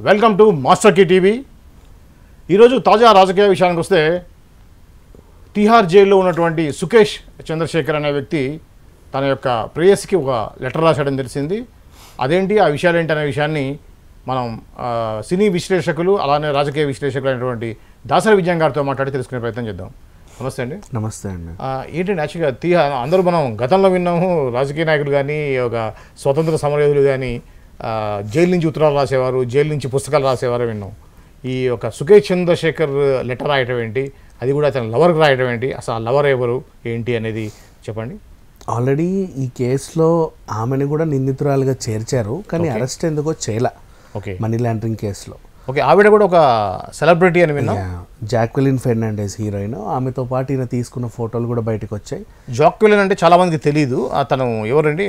Welcome to Master Key TV. ఈరోజు తాజా రాజకీయ విషయానికి వస్తే తిహార్ జైల్లో ఉన్నటువంటి సుకేష్ చంద్రశేఖర్ అనే వ్యక్తి తన యొక్క ప్రేయస్కి ఒక లెటర్ రాశాడని తెలిసింది. అదేంటి ఆ విషయాలు ఏంటి అనే విషయాన్ని మనం సినీ విశ్లేషకులు అలానే రాజకీయ విశ్లేషకులు అయినటువంటి దాసరి విజయం గారితో మాట్లాడి తెలుసుకునే ప్రయత్నం చేద్దాం. నమస్తే అండి. నమస్తే అండి. ఏంటండి యాక్చువల్గా తిహార్ అందరూ మనం గతంలో విన్నాము, రాజకీయ నాయకులు కానీ ఒక స్వతంత్ర సమరయోధులు కానీ జైలు నుంచి ఉత్తరాలు రాసేవారు, జైలు నుంచి పుస్తకాలు రాసేవారు విన్నాం. ఈ ఒక సుకేష్ చంద్రశేఖర్ లెటర్ రాయటం ఏంటి, అది కూడా అతను లవర్కి రాయటం ఏంటి, అసలు ఆ లవర్ ఎవరు ఏంటి అనేది చెప్పండి. ఆల్రెడీ ఈ కేసులో ఆమెను కూడా నిందితురాలుగా చేర్చారు, కానీ అరెస్ట్ ఎందుకో చేయలే. ఓకే, మనీ లాండరింగ్ కేసులో. ఓకే, ఆవిడ కూడా ఒక సెలబ్రిటీ అని విన్నాం. Jacqueline Fernandes heroine. ఆమెతో పాటు ఈయన తీసుకున్న ఫోటోలు కూడా బయటకు వచ్చాయి. జాక్వెలిన్ అంటే చాలా మందికి తెలియదు, అతను ఎవరండి?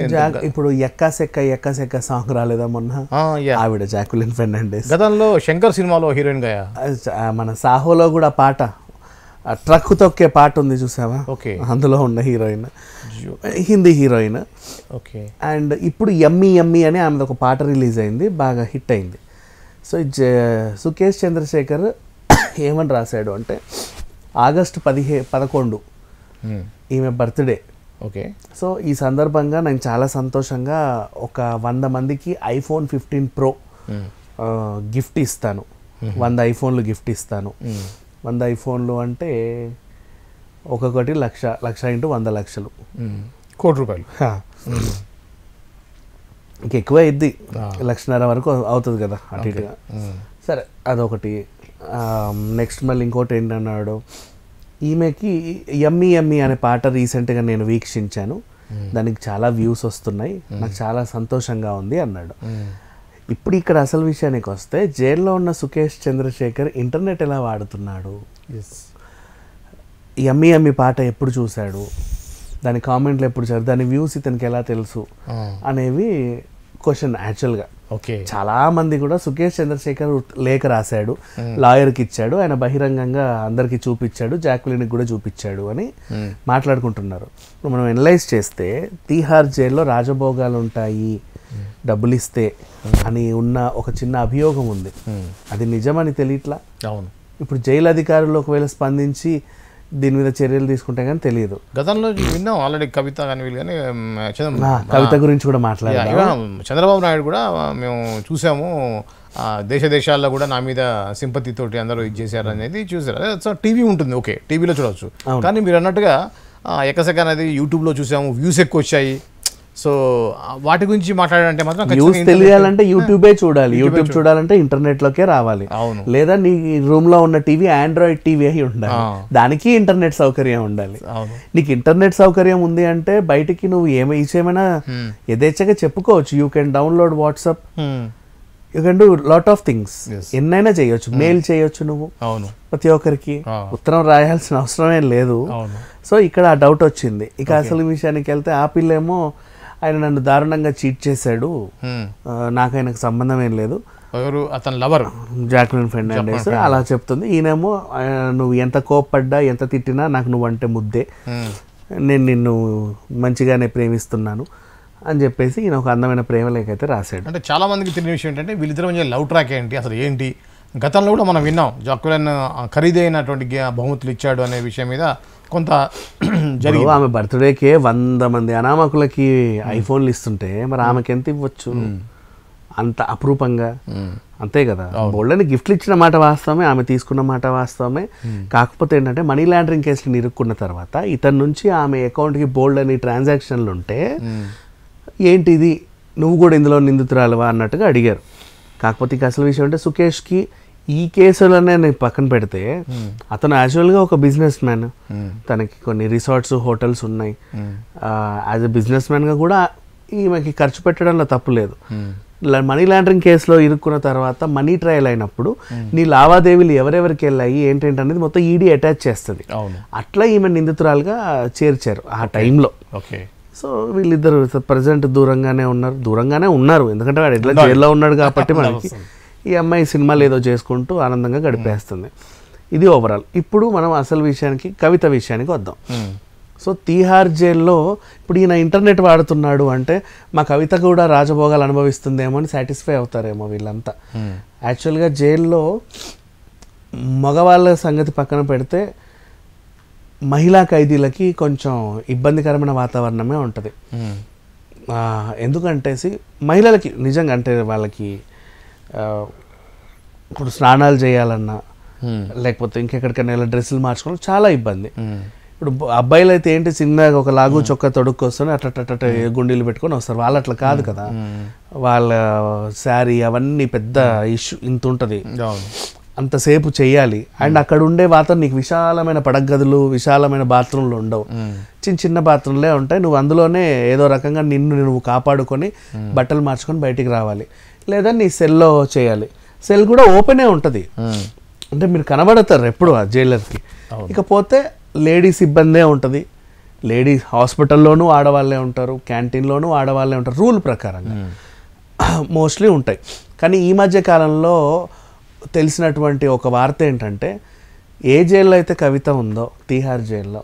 ఇప్పుడు ఎక్కాసెక్క సాంగ్ రాలేదా మొన్న, ఆవిడ జాక్వెలిన్ ఫెర్నాండెస్. గతంలో శంకర్ సినిమాలో హీరోయిన్ గా, మన సాహోలో కూడా పాట, ట్రక్ తొక్కే పాట ఉంది చూసావా, ఓకే, అందులో ఉన్న heroine, Hindi heroine. Okay, and ఇప్పుడు యమ్మీ యమ్మీ అని ఆమెది ఒక పాట రిలీజ్ అయింది, బాగా హిట్ అయింది. సో సుకేష్ చంద్రశేఖర్ ఏమని రాశాడు అంటే, ఆగస్టు 11 ఈమె బర్త్డే. ఓకే, సో ఈ సందర్భంగా నేను చాలా సంతోషంగా ఒక 100 మందికి ఐఫోన్ 15 Pro గిఫ్ట్ ఇస్తాను, 100 ఐఫోన్లు గిఫ్ట్ ఇస్తాను. 100 ఐఫోన్లు అంటే ఒక్కొక్కటి లక్ష ఇంటూ 100 లక్షలు, కోటి రూపాయలు. ఇంకెక్కువ అయింది, 1,50,000 వరకు అవుతుంది కదా అటు ఇటుగా. సరే, అదొకటి. నెక్స్ట్ మళ్ళీ ఇంకోటి ఏంటన్నాడు, ఈమెకి యమ్మీ యమ్మీ అనే పాట రీసెంట్గా నేను వీక్షించాను, దానికి చాలా వ్యూస్ వస్తున్నాయి, నాకు చాలా సంతోషంగా ఉంది అన్నాడు. ఇప్పుడు ఇక్కడ అసలు విషయానికి వస్తే, జైల్లో ఉన్న సుకేష్ చంద్రశేఖర్ ఇంటర్నెట్ ఎలా వాడుతున్నాడు, యమ్మీ యమ్మీ పాట ఎప్పుడు చూశాడు, దాని కామెంట్లు ఎప్పుడు చదివాడు, దాని వ్యూస్ ఇతనికి ఎలా తెలుసు అనేవి క్వశ్చన్ యాక్చువల్గా. ఓకే, చాలా మంది కూడా సుకేష్ చంద్రశేఖర్ లేఖ రాశాడు, లాయర్కి ఇచ్చాడు, ఆయన బహిరంగంగా అందరికీ చూపించాడు, జాక్వెలిన్కి కూడా చూపించాడు అని మాట్లాడుకుంటున్నారు. మనం అనలైజ్ చేస్తే తిహార్ జైల్లో రాజభోగాలు ఉంటాయి డబ్బులు ఇస్తే అని ఉన్న ఒక చిన్న అభియోగం ఉంది. అది నిజమని తెలియట్లా. అవును, ఇప్పుడు జైలు అధికారులు ఒకవేళ స్పందించి దీని మీద చర్యలు తీసుకుంటే కానీ తెలియదు. గతంలో విన్నాం ఆల్రెడీ, కవిత కానీ వీళ్ళు కానీ, కవిత గురించి కూడా మాట్లాడారు. చంద్రబాబు నాయుడు కూడా మేము చూసాము, దేశ దేశాల్లో కూడా నా మీద సింపతి తోటి అందరూ ఇది చేశారు అనేది చూసారు. అదే టీవీ ఉంటుంది, ఓకే, టీవీలో చూడవచ్చు. కానీ మీరు అన్నట్టుగా ఎక్కసెక్క అనేది యూట్యూబ్లో చూసాము, వ్యూస్ ఎక్కువ వచ్చాయి. సో వాటి గురించి మాట్లాడాలంటే మాత్రం న్యూస్ తెలియాలంటే యూట్యూబే చూడాలి, యూట్యూబ్ చూడాలంటే ఇంటర్నెట్లోకే రావాలి. అవును, లేదా నీ రూమ్లో ఉన్న టీవీ ఆండ్రాయిడ్ టీవీ అయి ఉండాలి, దానికి ఇంటర్నెట్ సౌకర్యం ఉండాలి. నీకు ఇంటర్నెట్ సౌకర్యం ఉంది అంటే బయటికి నువ్వు ఏమైనా యథేచ్ఛగా చెప్పుకోవచ్చు. You can download WhatsApp, you can do lot of things, ఎన్నైనా చేయొచ్చు. మెయిల్ చేయొచ్చు నువ్వు ప్రతి ఒక్కరికి, ఉత్తరం రాయాల్సిన అవసరమే లేదు. సో ఇక్కడ ఆ డౌట్ వచ్చింది. ఇక అసలు విషయానికి వెళ్తే, ఆ పిల్లేమో ఆయన నన్ను దారుణంగా చీట్ చేశాడు, నాకు ఆయనకు సంబంధం ఏం లేదు, అతను లవర్ జాక్వెలిన్ ఫెర్నాండెస్ అలా చెప్తుంది. ఈయనేమో నువ్వు ఎంత కోప్పడ్డా ఎంత తిట్టినా నాకు నువ్వంటే ముద్దే, నేను నిన్ను మంచిగానే ప్రేమిస్తున్నాను అని చెప్పేసి ఈయన ఒక అందమైన ప్రేమ లేఖ అయితే రాశాడు. అంటే చాలా మందికి తెలియని విషయం ఏంటంటే, వీళ్ళిద్దరి మధ్య లవ్ ట్రాక్ ఏంటి, అసలు ఏంటి. గతంలో కూడా మనం విన్నాం, జాక్వెలిన్ ఖరీదైనటువంటి బహుమతులు ఇచ్చాడు అనే విషయం మీద కొంత జరిగి, ఆమె బర్త్డేకే 100 మంది అనామకులకి ఐఫోన్లు ఇస్తుంటే మరి ఆమెకి ఎంత ఇవ్వచ్చు అంత అపురూపంగా, అంతే కదా. బోల్డని గిఫ్ట్లు ఇచ్చిన మాట వాస్తవమే, ఆమె తీసుకున్న మాట వాస్తవమే. కాకపోతే ఏంటంటే, మనీ లాండరింగ్ కేసులు ఇరుక్కున్న తర్వాత ఇతని నుంచి ఆమె అకౌంట్కి బోల్డని ట్రాన్సాక్షన్లు ఉంటే, ఏంటిది నువ్వు కూడా ఇందులో నిందితురాలువా అన్నట్టుగా అడిగారు. కాకపోతే ఇక అసలు విషయం అంటే, సుకేష్కి ఈ కేసులనే నేను పక్కన పెడితే, అతను యాక్చువల్గా ఒక బిజినెస్ మ్యాన్, తనకి కొన్ని రిసార్ట్స్ హోటల్స్ ఉన్నాయి. యాజ్ ఎ బిజినెస్ మ్యాన్గా కూడా ఈమెకి ఖర్చు పెట్టడంలో తప్పు లేదు. మనీ లాండరింగ్ కేసులో ఇరుక్కున్న తర్వాత మనీ ట్రయల్ అయినప్పుడు నీ లావాదేవీలు ఎవరెవరికి వెళ్ళాయి ఏంటంటే అనేది మొత్తం ఈడీ అటాచ్ చేస్తుంది. అట్లా ఈమె నిందితురాలుగా చేర్చారు ఆ టైంలో. ఓకే, సో వీళ్ళిద్దరు ప్రజెంట్ దూరంగానే ఉన్నారు, ఎందుకంటే వాడు ఎట్లా జైల్లో ఉన్నాడు కాబట్టి మనకి ఈ అమ్మాయి సినిమాలు ఏదో చేసుకుంటూ ఆనందంగా గడిపేస్తుంది. ఇది ఓవరాల్. ఇప్పుడు మనం అసలు విషయానికి, కవిత విషయానికి వద్దాం. సో తీహార్ జైల్లో ఇప్పుడు ఈయన ఇంటర్నెట్ వాడుతున్నాడు అంటే మా కవిత కూడా రాజభోగాలు అనుభవిస్తుందేమో అని సాటిస్ఫై అవుతారేమో వీళ్ళంతా. యాక్చువల్గా జైల్లో మగవాళ్ళ సంగతి పక్కన పెడితే మహిళా ఖైదీలకి కొంచెం ఇబ్బందికరమైన వాతావరణమే ఉంటుంది. ఎందుకంటే మహిళలకి నిజంగా అంటే వాళ్ళకి ఇప్పుడు స్నానాలు చేయాలన్నా లేకపోతే ఇంకెక్కడికైనా ఇలా డ్రెస్సులు మార్చుకోవడం చాలా ఇబ్బంది. ఇప్పుడు అబ్బాయిలు అయితే ఏంటి చిన్నగా ఒక లాగు చొక్కా తొడుక్కొస్తాను అట్ట గుండీలు పెట్టుకొని వస్తారు. వాళ్ళు అట్లా కాదు కదా, వాళ్ళ శారీ అవన్నీ పెద్ద ఇష్యూ ఇంత ఉంటుంది, అంతసేపు చెయ్యాలి. అండ్ అక్కడ ఉండే వాతావరణం నీకు విశాలమైన పడగదులు విశాలమైన బాత్రూమ్లు ఉండవు, చిన్న చిన్న బాత్రూమ్లే ఉంటాయి. నువ్వు అందులోనే ఏదో రకంగా నిన్ను నువ్వు కాపాడుకొని బట్టలు మార్చుకొని బయటికి రావాలి, లేదా నీ సెల్లో చేయాలి. సెల్ కూడా ఓపెనే ఉంటుంది, అంటే మీరు కనబడతారు ఎప్పుడు ఆ జైలర్కి. ఇకపోతే లేడీస్ ఇబ్బందే ఉంటుంది. లేడీస్ హాస్పిటల్లోనూ ఆడవాళ్ళే ఉంటారు, క్యాంటీన్లోనూ ఆడవాళ్ళే ఉంటారు, రూల్ ప్రకారంగా మోస్ట్లీ ఉంటాయి. కానీ ఈ మధ్య కాలంలో తెలిసినటువంటి ఒక వార్త ఏంటంటే ఏ జైల్లో అయితే కవిత ఉందో తీహార్ జైల్లో,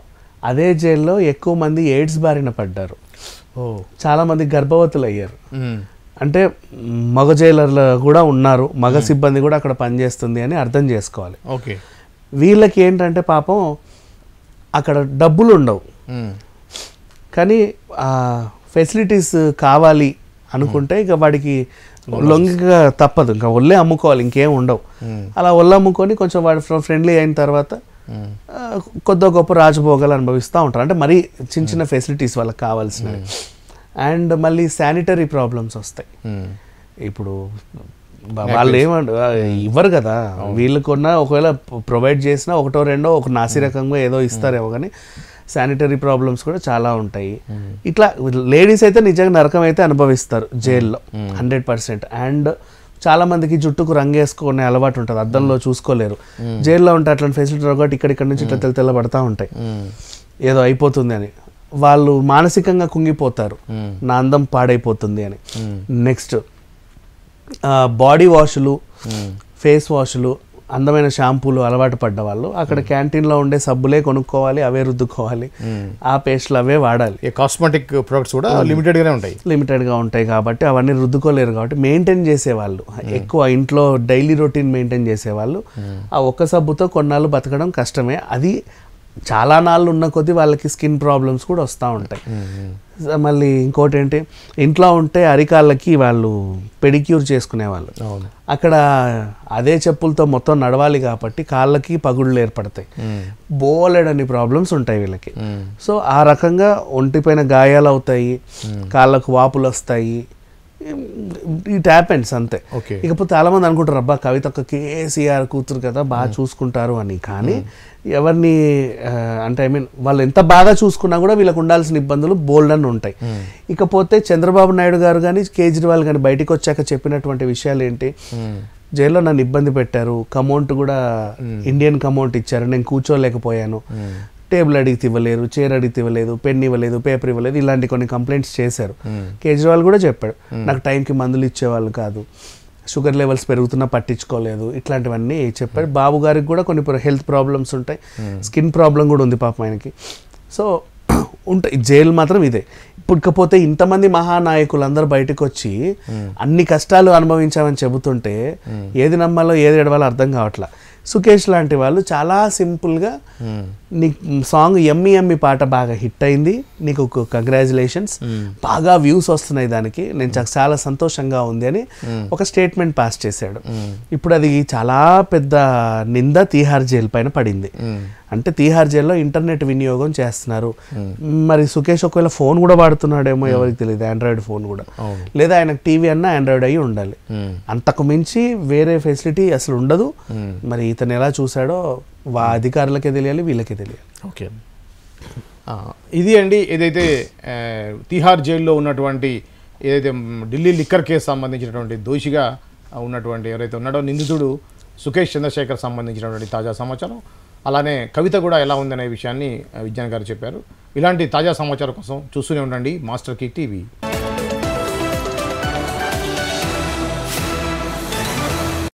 అదే జైల్లో ఎక్కువ మంది ఎయిడ్స్ బారిన పడ్డారు, చాలామంది గర్భవతులు అయ్యారు. అంటే మగ జైలర్లు కూడా ఉన్నారు, మగ సిబ్బంది కూడా అక్కడ పనిచేస్తుంది అని అర్థం చేసుకోవాలి. ఓకే, వీళ్ళకి ఏంటంటే పాపం అక్కడ డబ్బులు ఉండవు, కానీ ఫెసిలిటీస్ కావాలి అనుకుంటే ఇక వాడికి లొంగిగా తప్పదు, ఇంకా ఒళ్ళే అమ్ముకోవాలి, ఇంకేం ఉండవు. అలా ఒళ్ళు అమ్ముకొని కొంచెం వాడి ఫ్రెండ్లీ అయిన తర్వాత కొద్ది గొప్ప రాజభోగాలు అనుభవిస్తూ ఉంటారు. అంటే మరీ చిన్న చిన్న ఫెసిలిటీస్ వాళ్ళకి కావాల్సినవి. అండ్ మళ్ళీ శానిటరీ ప్రాబ్లమ్స్ వస్తాయి. ఇప్పుడు వాళ్ళు ఇవ్వరు కదా, వీళ్ళకున్న ఒకవేళ ప్రొవైడ్ చేసినా ఒకటో రెండో ఒక నాసిరకంగా ఏదో ఇస్తారేమో, కానీ శానిటరీ ప్రాబ్లమ్స్ కూడా చాలా ఉంటాయి. ఇట్లా లేడీస్ అయితే నిజంగా నరకం అయితే అనుభవిస్తారు జైల్లో 100%. అండ్ చాలా మందికి జుట్టుకు రంగేసుకునే అలవాటు ఉంటుంది, అద్దంలో చూసుకోలేరు. జైల్లో ఉంటే అట్లాంటి ఫెసిలిటీ ఒకటి ఇక్కడ నుంచి ఇట్లా తెల్లబడతా ఉంటాయి, ఏదో అయిపోతుంది అని. వాళ్ళు మానసికంగా కుంగిపోతారు, నా అందం పాడైపోతుంది అని. నెక్స్ట్ బాడీ వాషులు, ఫేస్ వాషులు, అందమైన షాంపూలు అలవాటు పడ్డ వాళ్ళు అక్కడ క్యాంటీన్లో ఉండే సబ్బులే కొనుక్కోవాలి, అవే రుద్దుకోవాలి, ఆ పేస్ట్లు అవే వాడాలి. కాస్మెటిక్ ప్రొడక్ట్స్ కూడా లిమిటెడ్గా ఉంటాయి కాబట్టి అవన్నీ రుద్దుకోలేరు. కాబట్టి మెయింటైన్ చేసేవాళ్ళు ఎక్కువ ఇంట్లో డైలీ రొటీన్ మెయింటైన్ చేసేవాళ్ళు ఆ ఒక్క సబ్బుతో కొన్నాళ్ళు బతకడం కష్టమే. అది చాలా నాళ్ళు ఉన్న కొద్దీ వాళ్ళకి స్కిన్ ప్రాబ్లమ్స్ కూడా వస్తూ ఉంటాయి. మళ్ళీ ఇంకోటి ఏంటి, ఇంట్లో ఉంటే అరికాళ్ళకి వాళ్ళు పెడిక్యూర్ చేసుకునేవాళ్ళు, అక్కడ అదే చెప్పులతో మొత్తం నడవాలి కాబట్టి కాళ్ళకి పగుళ్ళు ఏర్పడతాయి, బోలెడని ప్రాబ్లమ్స్ ఉంటాయి వీళ్ళకి. సో ఆ రకంగా ఒంటిపైన గాయాలు అవుతాయి, కాళ్ళకు వాపులు వస్తాయి, ఇట్ హ్యాపెన్స్ అంతే. ఇకపోతే చాలా మంది అనుకుంటారు అబ్బా కవిత ఒక కేసీఆర్ కూతురు కదా బాగా చూసుకుంటారు అని, కానీ ఎవరిని అంటే వాళ్ళు ఎంత బాగా చూసుకున్నా కూడా వీళ్ళకు ఉండాల్సిన ఇబ్బందులు బోల్డ్ అని ఉంటాయి. ఇకపోతే చంద్రబాబు నాయుడు గారు కానీ కేజ్రీవాల్ కానీ బయటకు వచ్చాక చెప్పినటువంటి విషయాలు ఏంటి, జైల్లో నన్ను ఇబ్బంది పెట్టారు, కమౌంట్ కూడా ఇండియన్ కమౌంట్ ఇచ్చారు, నేను కూర్చోలేకపోయాను, టేబుల్ అడిగితే ఇవ్వలేరు, చైర్ అడిగితే ఇవ్వలేదు, పెన్ ఇవ్వలేదు, పేపర్ ఇవ్వలేదు, ఇలాంటి కొన్ని కంప్లైంట్స్ చేశారు. కేజ్రీవాల్ కూడా చెప్పాడు నాకు టైంకి మందులు ఇచ్చేవాళ్ళు కాదు, షుగర్ లెవెల్స్ పెరుగుతున్నా పట్టించుకోలేదు, ఇట్లాంటివన్నీ చెప్పాడు. బాబు గారికి కూడా కొన్ని హెల్త్ ప్రాబ్లమ్స్ ఉంటాయి, స్కిన్ ప్రాబ్లం కూడా ఉంది పాపం ఆయనకి. సో ఉంటాయి, జైలు మాత్రం ఇదే. ఇకపోతే ఇంతమంది మహానాయకులు అందరూ బయటకు వచ్చి అన్ని కష్టాలు అనుభవించామని చెబుతుంటే ఏది నమ్మాలో ఏది ఎడవాలో అర్థం కావట్లా. సుకేష్ లాంటి వాళ్ళు చాలా సింపుల్గా నీ సాంగ్ ఎమ్మి ఎమ్మి పాట బాగా హిట్ అయింది, నీకు కంగ్రాచులేషన్స్, బాగా వ్యూస్ వస్తున్నాయి దానికి, నేను చాలా సంతోషంగా ఉంది అని ఒక స్టేట్మెంట్ పాస్ చేశాడు. ఇప్పుడు అది చాలా పెద్ద నింద తీహార్ జైలు పైన పడింది. అంటే తీహార్ జైల్లో ఇంటర్నెట్ వినియోగం చేస్తున్నారు. మరి సుకేష్ ఒకవేళ ఫోన్ కూడా వాడుతున్నాడేమో ఎవరికి తెలియదు, ఆండ్రాయిడ్ ఫోన్ కూడా, లేదా ఆయనకు టీవీ అన్నా ఆండ్రాయిడ్ అయ్యి ఉండాలి, అంతకు మించి వేరే ఫెసిలిటీ అసలు ఉండదు. మరి ఇతను ఎలా చూశాడో అధికారులకే తెలియాలి, వీళ్ళకే తెలియాలి. ఓకే, ఇది అండి ఏదైతే తీహార్ జైల్లో ఉన్నటువంటి ఏదైతే ఢిల్లీ లిక్కర్ కేసు సంబంధించినటువంటి దోషిగా ఉన్నటువంటి ఎవరైతే ఉన్నాడో నిందితుడు సుకేష్ చంద్రశేఖర్ సంబంధించినటువంటి తాజా సమాచారం, అలానే కవిత కూడా ఎలా ఉందనే విషయాన్ని విజ్ఞాన్ గారు చెప్పారు. ఇలాంటి తాజా సమాచారం కోసం చూస్తూనే ఉండండి మాస్టర్ కిక్ టీవీ.